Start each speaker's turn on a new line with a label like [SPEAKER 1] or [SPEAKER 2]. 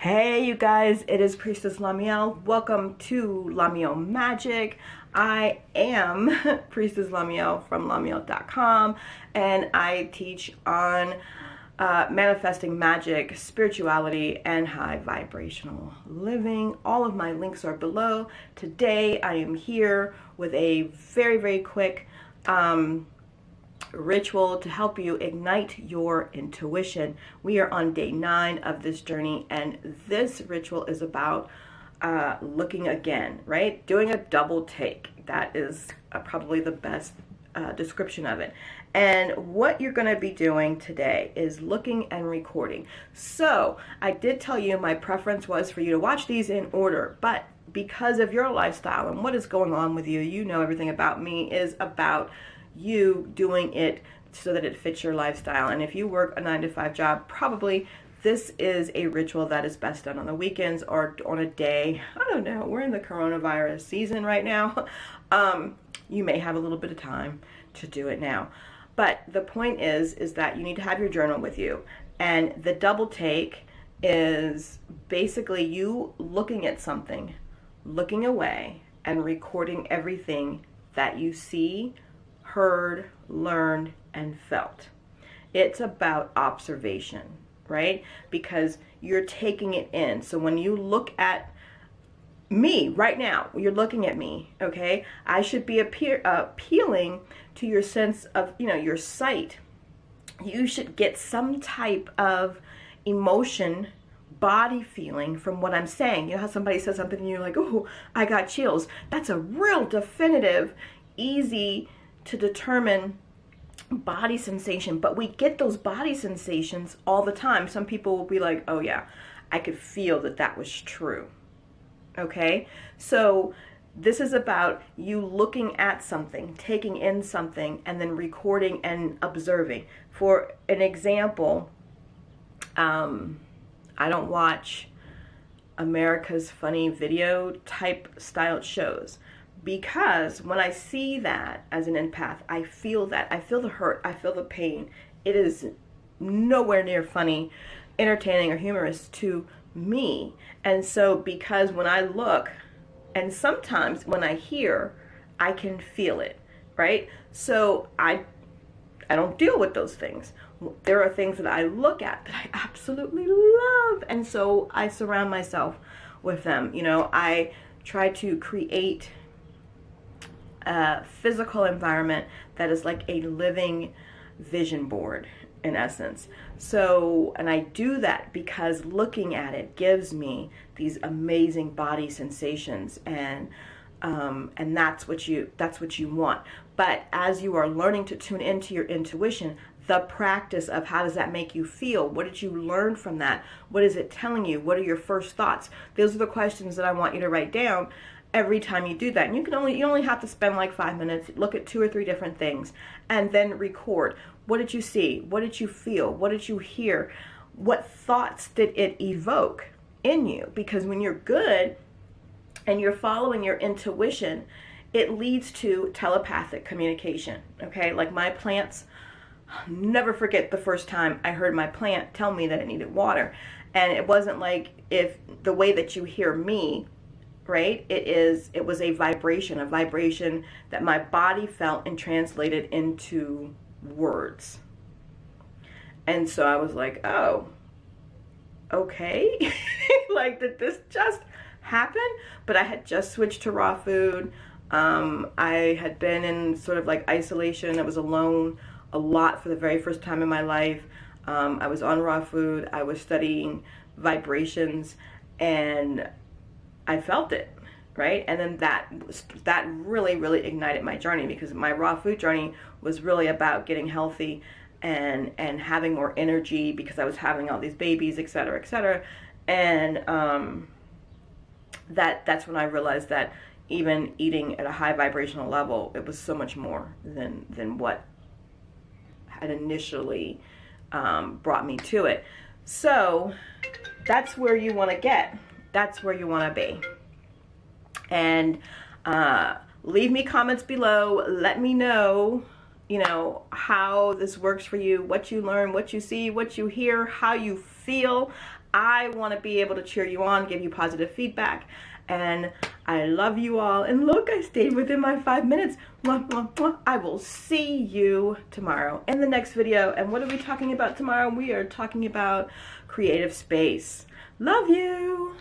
[SPEAKER 1] Hey you guys, it is Priestess LaMeel. Welcome to LaMeel Magic. I am Priestess LaMeel from LaMeel.com, and I teach on manifesting magic, spirituality, and high vibrational living. All of my links are below. Today I am here with a very quick ritual to help you ignite your intuition. We are on day 9 of this journey, and this ritual is about looking again, right? Doing a double take. That is probably the best description of it. And what you're going to be doing today is looking and recording. So I did tell you my preference was for you to watch these in order, but because of your lifestyle and what is going on with you, you know everything about me is about you doing it so that it fits your lifestyle. And if you work a 9-to-5 job, probably this is a ritual that is best done on the weekends or on a day. I don't know, we're in the coronavirus season right now. You may have a little bit of time to do it now, but the point is that you need to have your journal with you. And the double take is basically you looking at something, looking away, and recording everything that you see, heard, learned, and felt. It's about observation, right? Because you're taking it in. So when you look at me right now, you're looking at me, okay? I should be appealing to your sense of, your sight. You should get some type of emotion, body feeling from what I'm saying. You know how somebody says something and you're like, oh, I got chills. That's a real definitive, easy to determine body sensation. But we get those body sensations all the time. Some people will be like, oh yeah, I could feel that was true. Okay, so this is about you looking at something, taking in something, and then recording and observing. For an example, I don't watch America's Funny Video type styled shows, because when I see that as an empath, I feel that. I feel the hurt. I feel the pain. It is nowhere near funny, entertaining, or humorous to me. And so because when I look, and sometimes when I hear, I can feel it, right? So I don't deal with those things. There are things that I look at that I absolutely love, and so I surround myself with them. I try to create a physical environment that is like a living vision board in essence. So, and I do that because looking at it gives me these amazing body sensations, and that's what you want. But as you are learning to tune into your intuition, the practice of how does that make you feel? What did you learn from that? What is it telling you? What are your first thoughts? Those are the questions that I want you to write down every time you do that. And you only have to spend like 5 minutes, look at 2 or 3 different things, and then record. What did you see? What did you feel? What did you hear? What thoughts did it evoke in you? Because when you're good and you're following your intuition, it leads to telepathic communication. Okay, like my plants, never forget the first time I heard my plant tell me that it needed water. And it wasn't like if the way that you hear me, right? It was a vibration that my body felt and translated into words. And so I was like, oh, okay. Like, did this just happen? But I had just switched to raw food. I had been in sort of like isolation. I was alone a lot for the very first time in my life. I was on raw food. I was studying vibrations, and I felt it, right? And then that really ignited my journey, because my raw food journey was really about getting healthy and having more energy, because I was having all these babies, etc., etc. And that's when I realized that even eating at a high vibrational level, it was so much more than what had initially brought me to it. So that's where you want to get. That's where you want to be. And leave me comments below. Let me know, you know, how this works for you, what you learn, what you see, what you hear, how you feel. I want to be able to cheer you on, give you positive feedback. And I love you all. And look, I stayed within my 5 minutes. Mwah, mwah, mwah. I will see you tomorrow in the next video. And what are we talking about tomorrow? We are talking about creative space. Love you.